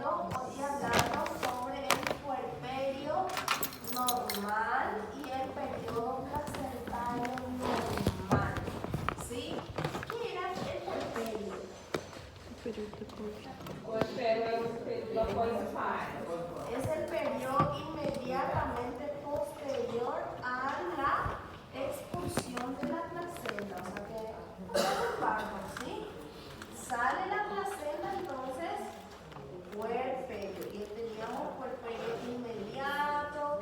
Bueno, hoy hablando sobre el puerperio normal y el periodo placentario normal. ¿Sí? ¿Qué era el puerperio? Es el periodo inmediatamente posterior a la expulsión de la placenta. O sea que es el parto, ¿sí? Sale la placenta, entonces puerperio. Y teníamos puerperio inmediato,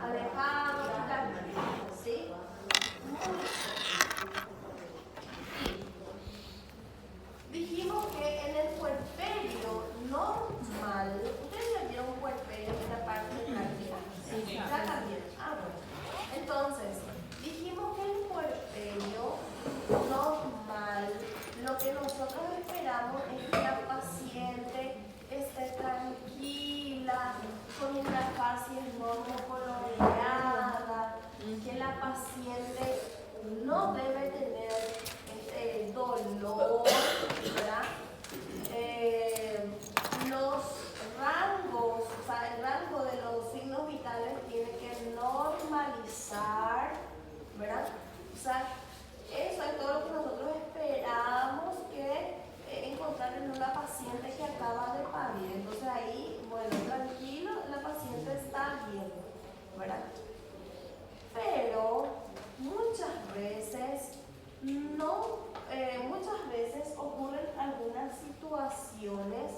alejado y tardío, ¿sí? Dijimos que en el puerperio normal, ¿ustedes ya vieron un puerperio en la parte de práctica? Sí. ¿Ya también? Ah, bueno. Entonces, dijimos que el puerperio normal, lo que nosotros esperamos es que la paciente esté tranquila, con una facies normocoloreada, que la paciente no debe tener dolor, ¿verdad? Los rangos, o sea, el rango de los signos vitales tiene que normalizar, ¿verdad? O sea, eso es todo lo que nosotros esperamos que encontrar en una paciente que acaba de parir. Entonces ahí, bueno, tranquilo, la paciente está bien, ¿verdad? Pero muchas veces ocurren algunas situaciones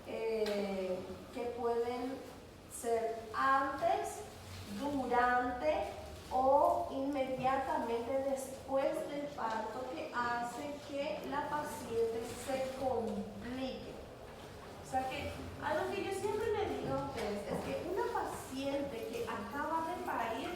que pueden ser antes, durante o inmediatamente después del parto, que hace que la paciente se complique. O sea que algo que yo siempre le digo a ustedes es que una paciente que acaba de parir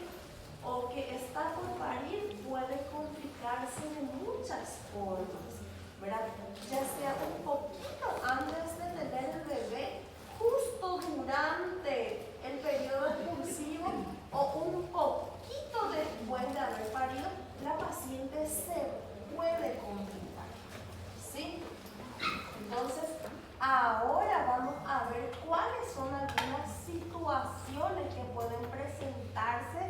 o que está por parir puede complicarse de muchas formas, ¿verdad? Ya sea un poquito antes de tener el bebé, justo durante el periodo expulsivo o un poquito después de haber parido, la paciente se puede complicar, ¿sí? Entonces, ahora vamos a ver cuáles son algunas situaciones que pueden presentarse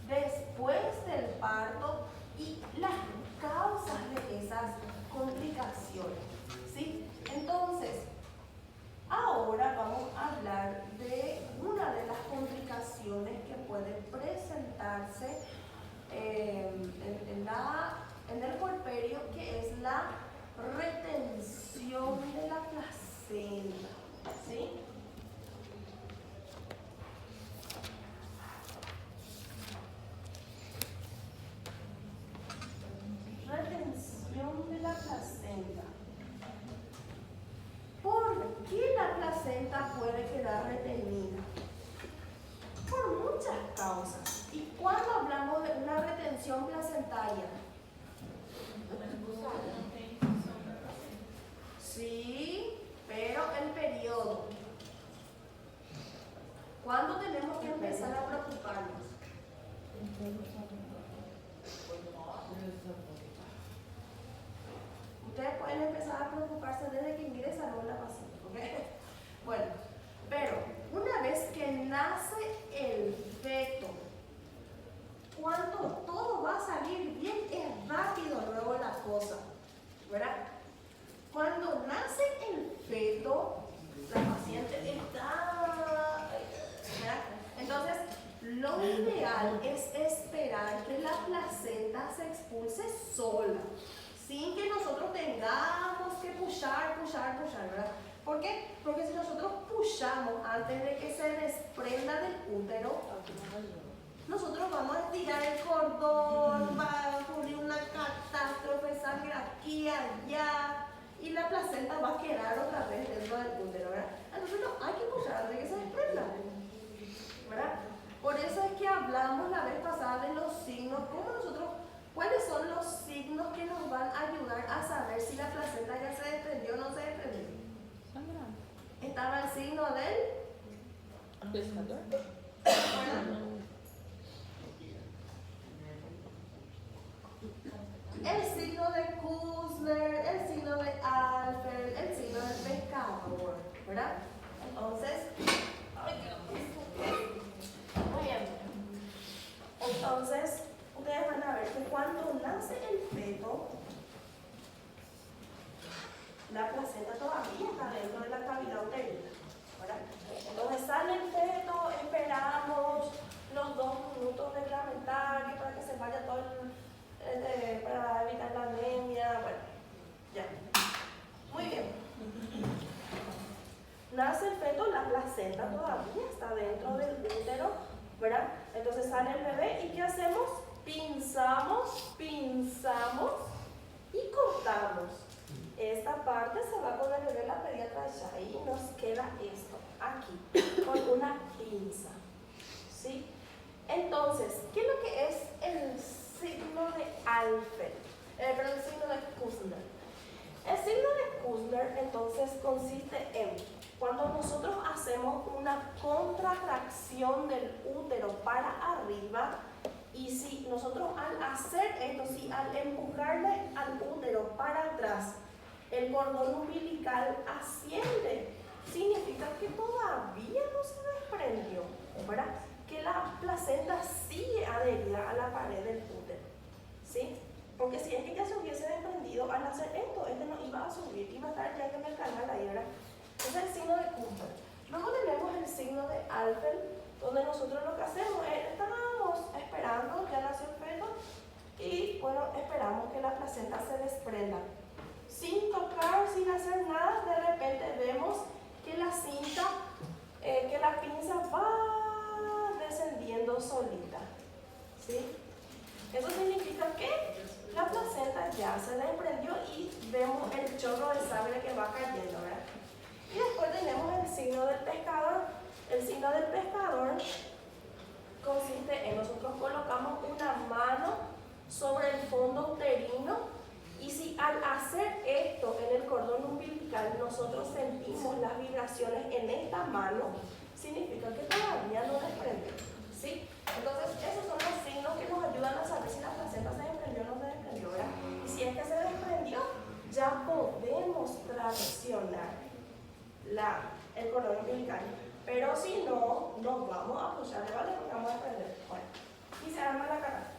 después del parto y las causas de esas complicaciones, ¿sí? Entonces, ahora vamos a hablar de una de las complicaciones que puede presentarse en el puerperio, que es la retención de la placenta, ¿sí? Retención de la placenta. ¿Por qué la placenta puede quedar retenida? Por muchas causas. ¿Y cuándo hablamos de una retención placentaria? Sí, pero el periodo. ¿Cuándo tenemos que empezar a preocuparnos? Ustedes pueden empezar a preocuparse desde que ingresa a la paciente, ¿ok? Bueno, pero una vez que nace el feto, cuando todo va a salir bien, es rápido luego la cosa, ¿verdad? Cuando nace el feto, la paciente está, ¿verdad? Entonces, lo ideal es esperar que la placenta se expulse sola, sin que nosotros tengamos que pushar, ¿verdad? ¿Por qué? Porque si nosotros pushamos antes de que se desprenda del útero, nosotros vamos a estirar el cordón, va a ocurrir una catástrofe, sangre aquí, allá, y la placenta va a quedar otra vez dentro del útero, ¿verdad? Entonces no hay que pushar antes de que se desprenda, ¿verdad? Por eso es que hablamos la vez pasada de los signos, cuáles son los signos que nos van a ayudar a saber si la placenta ya se desprendió o no se desprendió. Estaba el signo del pescador. El signo de Kussner, el signo de Alfred, el signo del pescador. todavía está dentro de la cavidad uterina, ¿verdad? Entonces sale el feto, esperamos los 2 minutos reglamentarios para que se vaya todo para evitar la anemia, bueno, ya. Muy bien. Nace el feto, la placenta todavía está dentro del útero, ¿verdad? Entonces sale el bebé y ¿qué hacemos? Pinzamos y cortamos. Esta parte se va con el bebé la pediatra allá y nos queda esto aquí con una pinza, ¿sí? Entonces, ¿qué es lo que es el signo de Alfeld? Perdón, el signo de Kussner. El signo de Kussner entonces consiste en cuando nosotros hacemos una contracción del útero para arriba y si nosotros al hacer esto, si al empujarle al útero para atrás, el cordón umbilical asciende, significa que todavía no se desprendió, ¿verdad? Que la placenta sigue adherida a la pared del útero, ¿sí? Porque si es que ya se hubiese desprendido al hacer esto, este no iba a subir, iba a estar ya en el canal ahí, ¿verdad? Ese es el signo de Kussner. Luego tenemos el signo de Alfeld, donde nosotros lo que hacemos es, estábamos esperando, ya nació el feto, y bueno, esperamos que la placenta se desprenda. Sin tocar, sin hacer nada, de repente vemos que la cinta, que la pinza va descendiendo solita, ¿sí? Eso significa que la placenta ya se desprendió y vemos el chorro de sangre que va cayendo, ¿verdad? Y después tenemos el signo del pescador. El signo del pescador consiste en nosotros colocamos una mano sobre el fondo uterino y si al hacer esto en el cordón umbilical nosotros sentimos las vibraciones en esta mano, significa que todavía no desprende, ¿sí? Entonces esos son los signos que nos ayudan a saber si la placenta se desprendió o no se desprendió, ¿verdad? Y si es que se desprendió, ya podemos traccionar el cordón umbilical. Pero si no, nos vamos a apoyar, ¿vale? Porque vamos a desprender. Bueno, y se arma la cara.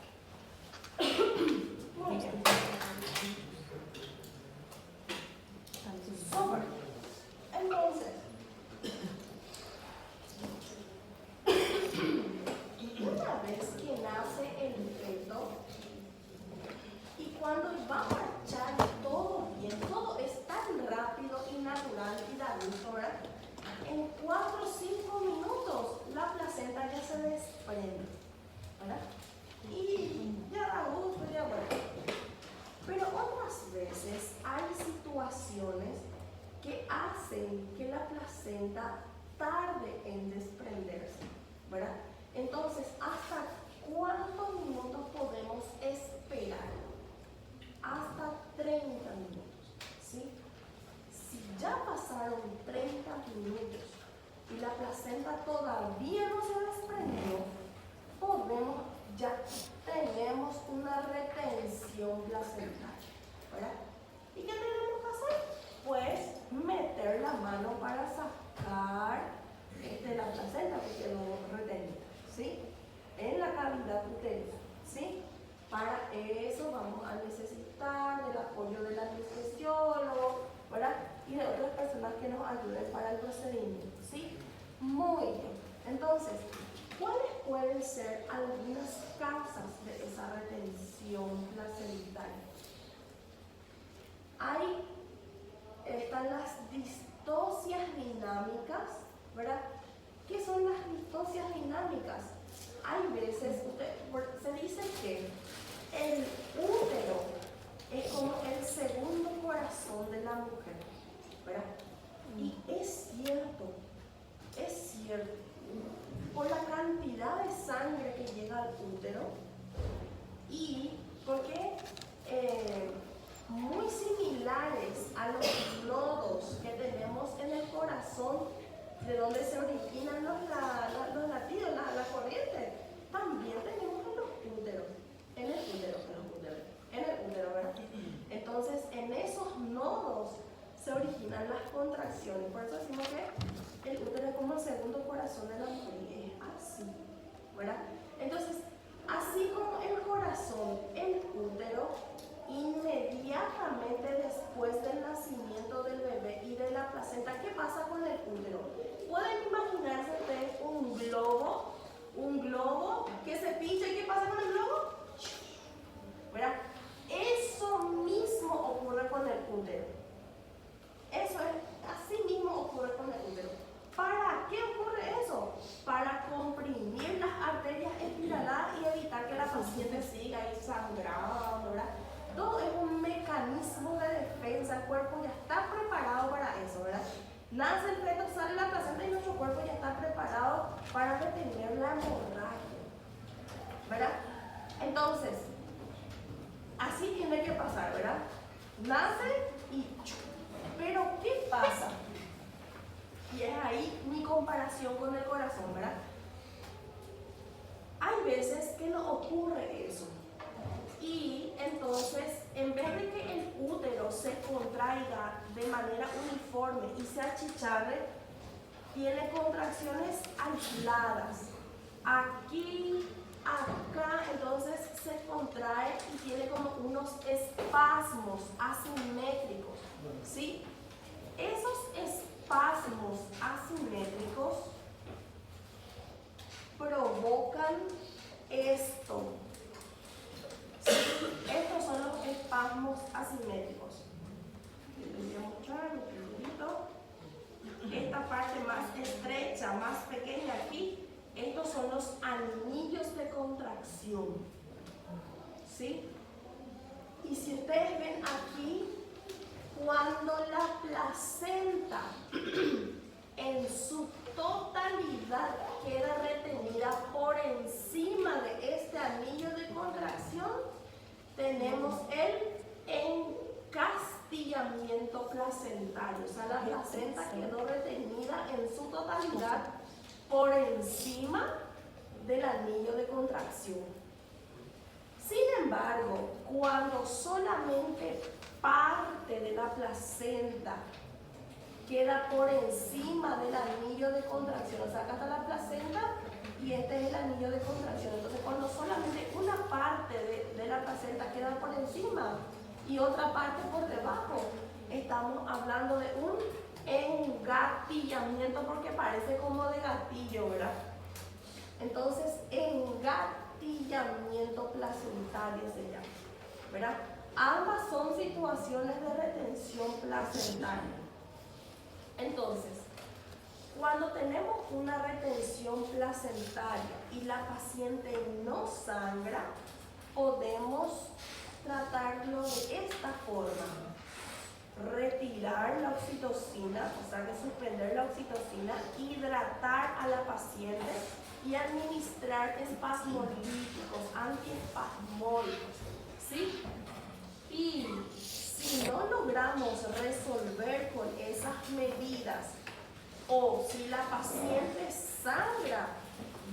Muy bien. Súper. Entonces, una vez que nace el feto y cuando va a marchar todo bien, todo es tan rápido y natural y da gusto, ¿verdad? En 4 o 5 minutos la placenta ya se desprende, ¿verdad? Y ya da gusto, ya bueno. Pero otras veces hay situaciones que hacen que la placenta tarde en desprenderse, ¿verdad? Entonces, ¿hasta cuántos minutos podemos esperar? Hasta 30 minutos, ¿sí? Si ya pasaron 30 minutos y la placenta todavía no se desprendió, ya tenemos una retención placentaria, ¿verdad? ¿Y qué tenemos que hacer? Pues meter la mano para sacar la placenta que quedó retenida, ¿sí? En la cavidad uterina, ¿sí? Para eso vamos a necesitar del apoyo del anestesiólogo, ¿verdad? Y de otras personas que nos ayuden para el procedimiento, ¿sí? Muy bien. Entonces, ¿cuáles pueden ser algunas causas de esa retención placentaria? Están las distocias dinámicas, ¿verdad? ¿Qué son las distocias dinámicas? Hay veces, se dice que el útero es como el segundo corazón de la mujer, ¿verdad? Y es cierto, por la cantidad de sangre que llega al útero y porque muy similares a los nodos que tenemos en el corazón, de donde se originan los latidos, la corriente, también tenemos en los úteros, en el útero, ¿verdad? Entonces, en esos nodos se originan las contracciones, por eso decimos que el útero es como el segundo corazón de la mujer, y es así, ¿verdad? Entonces, así como el corazón, el útero, inmediatamente después del nacimiento del bebé y de la nace y... Pero, ¿qué pasa? Y es ahí mi comparación con el corazón, ¿verdad? Hay veces que no ocurre eso. Y entonces, en vez de que el útero se contraiga de manera uniforme y se achicharre, tiene contracciones aisladas. Aquí, acá, entonces se contrae y tiene como unos espasmos asimétricos, ¿sí? Esos espasmos asimétricos provocan esto. ¿Sí? Estos son los espasmos asimétricos. Les voy a mostrar un poquito. Esta parte más estrecha, más pequeña aquí, estos son los anillos de contracción. ¿Sí? Y si ustedes ven aquí, cuando la placenta en su totalidad queda retenida por encima de este anillo de contracción, tenemos el encastillamiento placentario. O sea, la placenta quedó retenida en su totalidad por encima del anillo de contracción. Sin embargo, cuando solamente parte de la placenta queda por encima del anillo de contracción, o sea, acá está la placenta y este es el anillo de contracción. Entonces, cuando solamente una parte de la placenta queda por encima y otra parte por debajo, estamos hablando de un engatillamiento, porque parece como de gatillo, ¿verdad? Entonces, engatillamiento placentario se llama, ¿verdad? Ambas son situaciones de retención placentaria. Entonces, cuando tenemos una retención placentaria y la paciente no sangra, podemos tratarlo de esta forma: retirar la oxitocina, o sea, que suspender la oxitocina, hidratar a la paciente y administrar espasmolíticos, antiespasmódicos, ¿sí? Y si no logramos resolver con esas medidas, o si la paciente sangra,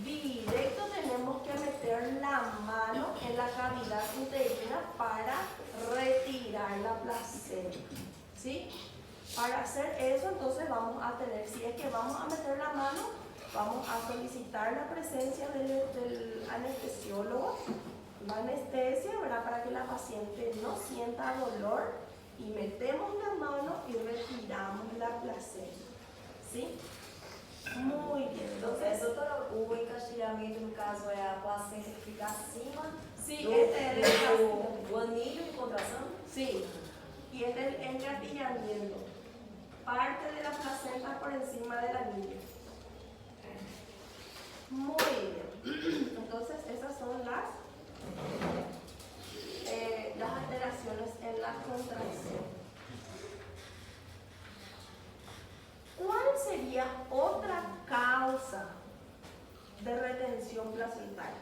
directo tenemos que meter la mano en la cavidad uterina para retirar la placenta, ¿sí? Para hacer eso, entonces vamos a tener, si es que vamos a meter la mano, vamos a solicitar la presencia del anestesiólogo, la anestesia, ¿verdad? Para que la paciente no sienta dolor, y metemos la mano y retiramos la placenta, ¿sí? Muy bien. Entonces, doutora, o encastilhamento, no caso, é a placenta que fica acima sí, do anillo de contração? Sí, y este es el engatillamiento. Parte de la placenta por encima del anillo. Muy bien. Entonces, esas son las alteraciones en la contracción. ¿Cuál sería otra causa de retención placentaria?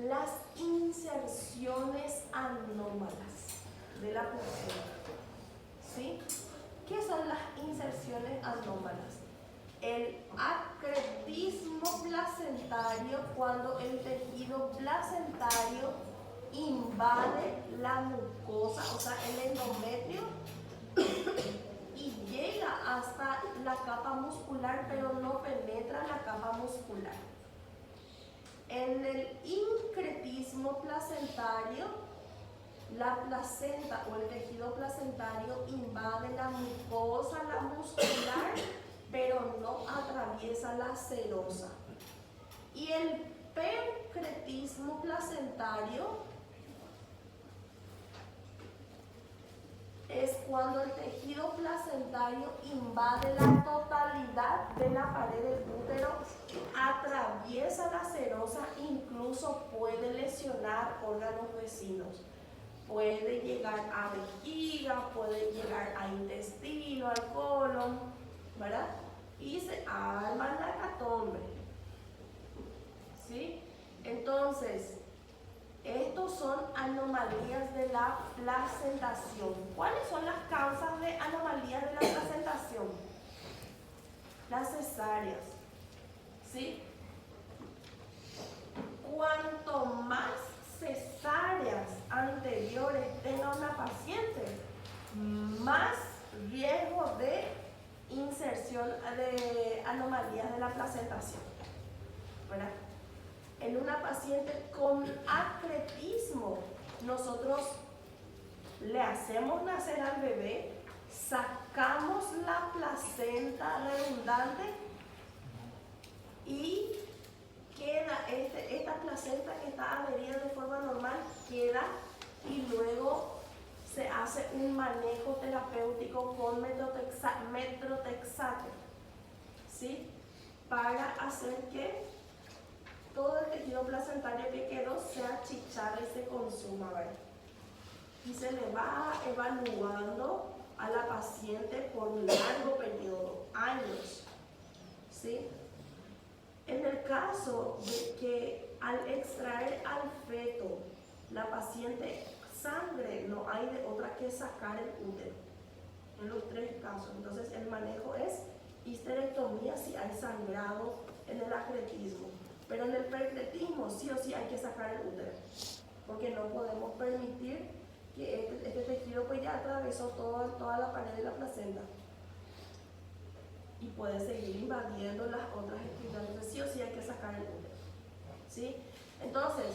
Las inserciones anómalas de la placenta. ¿Sí? ¿Qué son las inserciones anómalas? El acretismo placentario, cuando el tejido placentario invade la mucosa, o sea, el endometrio, y llega hasta la capa muscular, pero no penetra la capa muscular. En el incretismo placentario, la placenta o el tejido placentario invade la mucosa, la muscular, pero no atraviesa la serosa. Y el pencretismo placentario es cuando el tejido placentario invade la totalidad de la pared del útero, atraviesa la serosa, incluso puede lesionar órganos vecinos. Puede llegar a vejiga, puede llegar a intestino, al colon, ¿verdad? Y se arma la hecatombe, ¿sí? Entonces, estos son anomalías de la placentación. ¿Cuáles son las causas de anomalías de la placentación? Las cesáreas. ¿Sí? Cuanto más cesáreas anteriores tenga una paciente, más riesgo de inserción de anomalías de la placentación, ¿verdad? En una paciente con acretismo, nosotros le hacemos nacer al bebé, sacamos la placenta redundante y queda esta placenta que está adherida de forma normal, queda, y luego se hace un manejo terapéutico con metrotexato, ¿sí? Para hacer que todo el tejido placentario que quedó se achicharre y se consuma, ¿verdad? Y se le va evaluando a la paciente por un largo periodo, años, ¿sí? En el caso de que al extraer al feto la paciente sangre, no hay de otra que sacar el útero, en los 3 casos. Entonces el manejo es histerectomía si hay sangrado en el acretismo, pero en el percretismo sí o sí hay que sacar el útero, porque no podemos permitir que este tejido pues ya atravesó toda la pared de la placenta y puede seguir invadiendo las otras estructuras. Entonces sí o sí hay que sacar el útero, ¿sí? Entonces,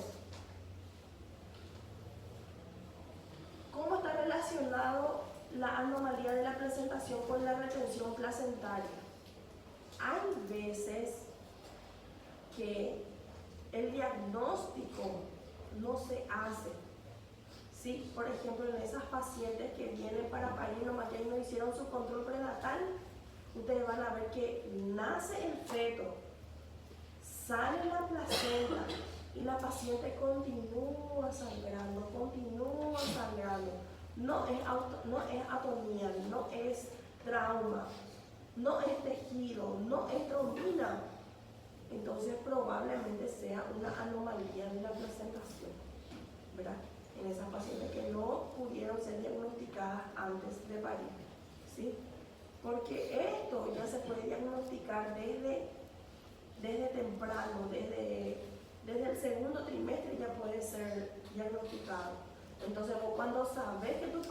¿cómo está relacionado la anomalía de la placentación con la retención placentaria? Hay veces que el diagnóstico no se hace, ¿sí? Por ejemplo, en esas pacientes que vienen para parir, nomás que no hicieron su control prenatal, ustedes van a ver que nace el feto, sale la placenta y la paciente continúa sangrando. No es atonía, no es trauma, no es tejido, no es trombina. Entonces probablemente sea una anomalía de la placentación, ¿verdad? En esas pacientes que no pudieron ser diagnosticadas antes de parir, ¿sí? Porque esto ya se puede diagnosticar desde temprano, desde el segundo trimestre ya puede ser diagnosticado. Entonces vos cuando sabes que tu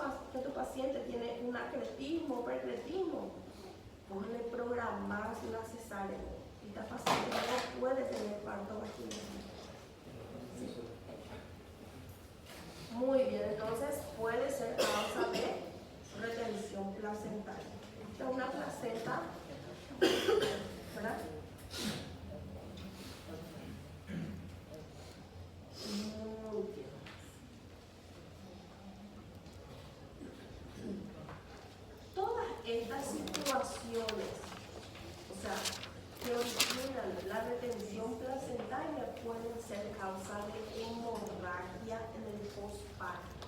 paciente tiene un acretismo o percretismo, vos le programás una cesárea. Esta paciente no puede tener parto vaginal. ¿Sí? Muy bien, entonces puede ser causa de retención placentaria. Esta es una placenta, ¿verdad? Muy bien. Todas estas situaciones, o sea, que originan la retención placentaria pueden ser causa de hemorragia en el posparto,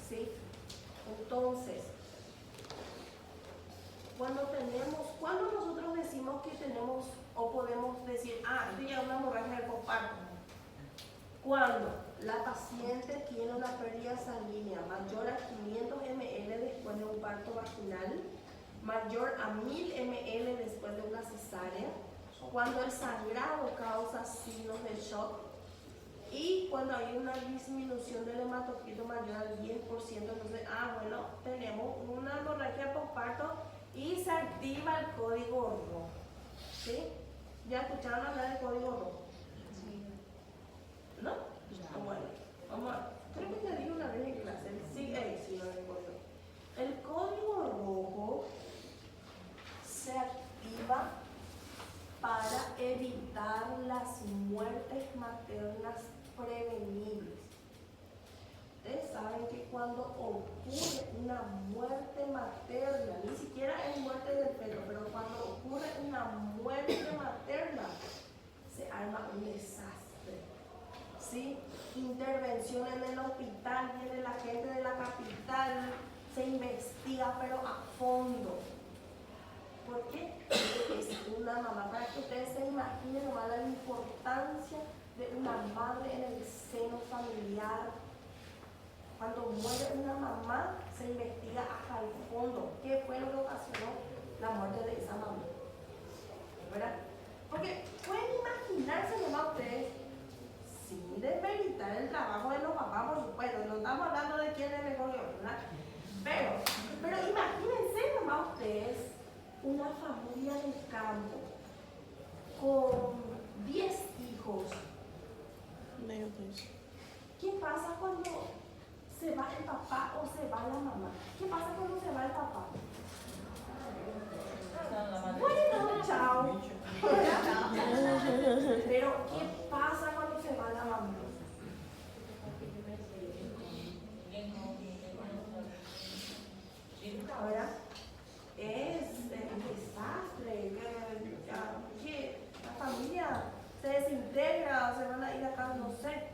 ¿sí? Entonces, cuando nosotros decimos que tenemos o podemos decir, esto ya es una hemorragia del posparto, cuando la paciente tiene una pérdida sanguínea mayor a 500 ml después de un parto vaginal, mayor a 1000 ml después de una cesárea, cuando el sangrado causa signos de shock y cuando hay una disminución del hematocrito mayor al 10%, entonces, bueno, tenemos una hemorragia posparto y se activa el código rojo, ¿sí? ¿Ya escucharon hablar del código rojo? ¿No? Bueno, vamos a, creo que te dije una vez en clase, sí, no el código. El código rojo se activa para evitar las muertes maternas prevenibles. Ustedes saben que cuando ocurre una muerte materna, ni siquiera es muerte del feto, pero cuando ocurre una muerte materna, se arma un desastre, ¿sí? Intervención en el hospital, viene la gente de la capital, se investiga pero a fondo. ¿Por qué? Porque es una mamá, para que ustedes se imaginen nomás la importancia de una madre en el seno familiar, Cuando muere una mamá, se investiga hasta el fondo qué fue lo que ocasionó la muerte de esa mamá, ¿verdad? Porque pueden imaginarse nomás ustedes, sin desmeritar el trabajo de los papás, por supuesto, no estamos hablando de quién es mejor que otro, ¿verdad? Pero imagínense nomás ustedes una familia del campo con 10 hijos. ¿Qué pasa cuando se va el papá o se va la mamá? ¿Qué pasa cuando se va el papá? Bueno, chao. Pero ¿qué pasa cuando se va la mamá? Ahora es un desastre, que la familia se desintegra, se van a ir acá, no sé,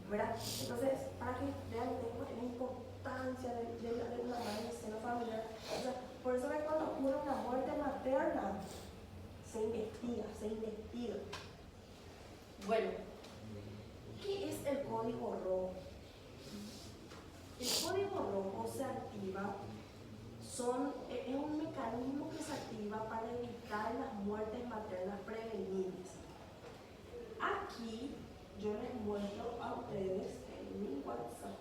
¿verdad? Entonces, para que vean la importancia de una madre en el seno familiar, o sea, por eso es que cuando ocurre una muerte materna, se investiga. Bueno, ¿qué es el código rojo? El código rojo se activa, es un mecanismo que se activa para evitar las muertes maternas prevenibles. Aquí yo les muestro a ustedes en mi WhatsApp.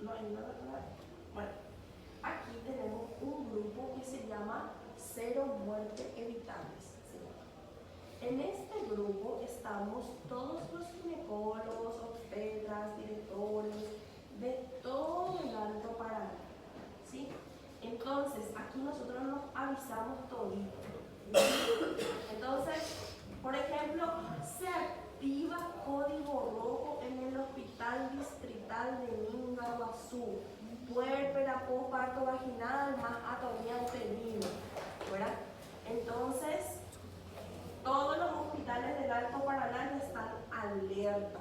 No hay nada. Bueno, aquí tenemos un grupo que se llama Cero Muertes Evitables. En este grupo estamos todos los ginecólogos, obstetras, directores de todo el Alto Paraná, ¿sí? Entonces, aquí nosotros nos avisamos todito. Entonces, por ejemplo, se activa código rojo en el Hospital Distrital de Minga, Guazú, puérpera, posparto vaginal, más atonía uterina, ¿verdad? Entonces, todos los hospitales del Alto Paraná ya están alerta,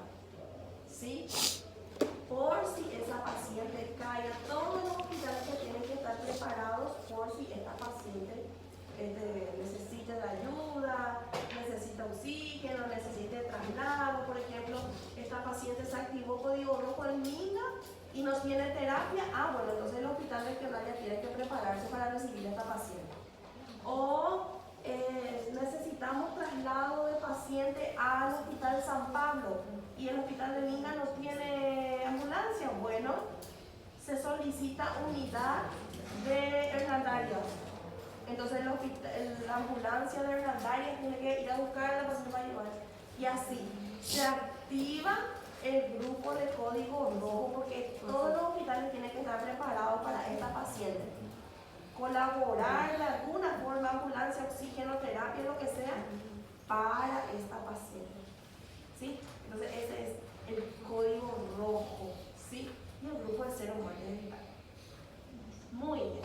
¿sí? Por si esa paciente cae, todos los hospitales que tienen que estar preparados por si esta paciente necesita de ayuda, necesita oxígeno, necesita traslado. Por ejemplo, esta paciente se activó código rojo en Minga y no tiene terapia. Bueno, entonces el hospital regional ya tiene que prepararse para recibir a esta paciente. O necesitamos traslado de paciente al Hospital San Pablo y el Hospital de Minga no tiene ambulancia. Bueno, se solicita unidad de Hernandarias. Entonces la ambulancia de Hernandarias tiene que ir a buscar a la paciente para llevar. Y así se activa el grupo de código rojo porque todos los hospitales tienen que estar preparados para esta paciente. Colaborar de alguna forma, ambulancia, oxígeno, terapia, lo que sea, para esta paciente, ¿sí? Entonces ese es el código rojo, ¿sí? Y el grupo de cero muertes evitables. Muy bien.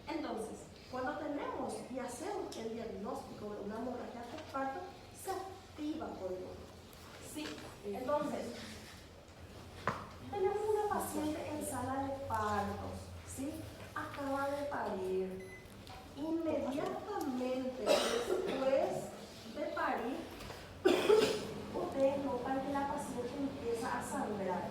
Entonces, cuando tenemos y hacemos el diagnóstico de una hemorragia postparto, se activa código rojo, ¿sí? Entonces, tenemos una paciente en sala de partos, ¿sí? Acaba de parir. Inmediatamente después de parir, ustedes notan que la paciente empieza a sangrar.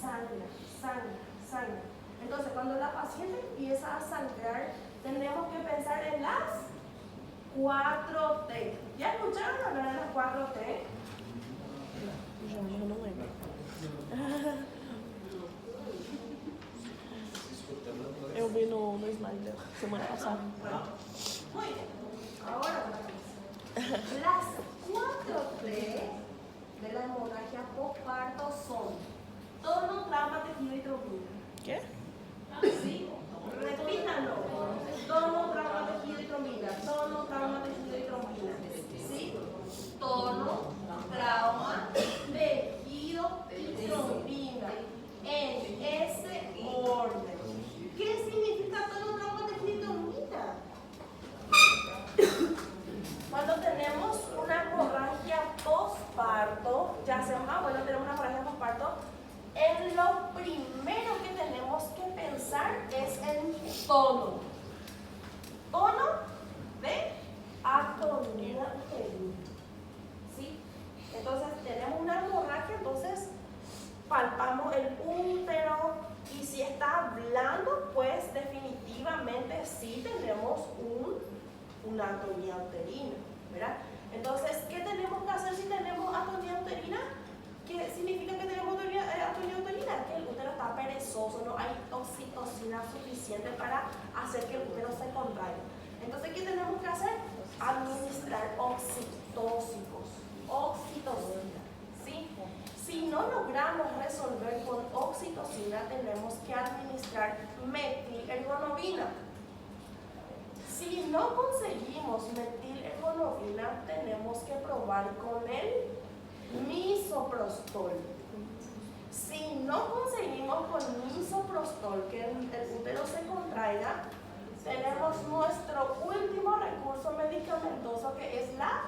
Sangra. Entonces, cuando la paciente empieza a sangrar, tenemos que pensar en las 4T. ¿Ya escucharon hablar de las 4T? Yo no lembro. Eu vi no slide da semana passada. Muy bien. Ahora, las 4T de la hemorragia postparto son tono, trauma, tejido y trombina. ¿Qué? ¿Sí? Repítanlo. Tono, trauma, tejido y trombina. Tono, trauma, tejido y trombina. ¿Sí? Tono, trauma, tejido y trombina. En ese orden. ¿Qué significa tono, trauma, tejido y trombina? Cuando tenemos una hemorragia postparto, ya hacemos, tenemos una hemorragia postparto, lo primero que tenemos que pensar es en tono. una atonía uterina, ¿verdad? Entonces, ¿qué tenemos que hacer si tenemos atonía uterina? ¿Qué significa que tenemos atonía uterina? Que el útero está perezoso, no hay oxitocina suficiente para hacer que el útero se contraiga. Entonces, ¿qué tenemos que hacer? Administrar oxitóxicos, oxitocina, ¿sí? Si no logramos resolver con oxitocina, tenemos que administrar metilhergonovina. Si no conseguimos metilhergonovina, tenemos que probar con el misoprostol. Si no conseguimos con misoprostol que el útero se contraiga, tenemos nuestro último recurso medicamentoso, que es la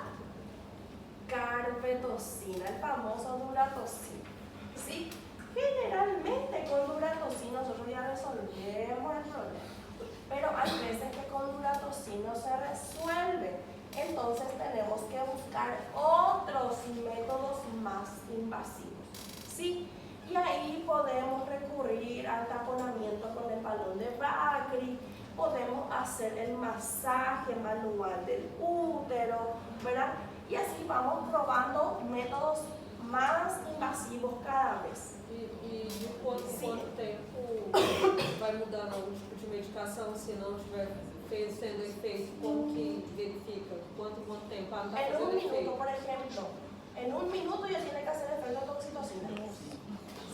carbetocina, el famoso duratocin. ¿Sí? Generalmente con duratocin nosotros ya resolvemos el problema, pero hay veces que con duratocin no se resuelve. Entonces tenemos que buscar otros métodos más invasivos, ¿sí? Y ahí podemos recurrir al taponamiento con el balón de Bakri, podemos hacer el masaje manual del útero, ¿verdad? Y así vamos probando métodos más invasivos cada vez. E de quanto tempo vai mudando algum tipo de medicação se não estiver sendo efeito? Como que verifica? Quanto tempo? Ah, não está En fazendo un minuto, efeito. por ejemplo, en un minuto ya tiene que hacer efecto de oxitocina.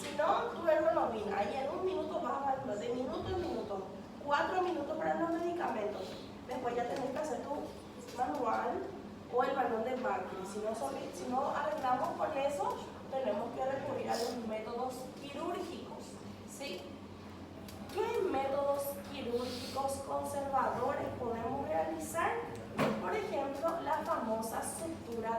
Si no, tu hergonovina, ahí en un minuto vas a de minuto en minuto, 4 minutos para los medicamentos. Después ya tenés que hacer tu manual o el balón de Bakri. Si no arreglamos con eso, tenemos que recurrir a los métodos quirúrgicos, ¿sí? ¿Qué métodos quirúrgicos conservadores podemos realizar? Por ejemplo, la famosa sutura de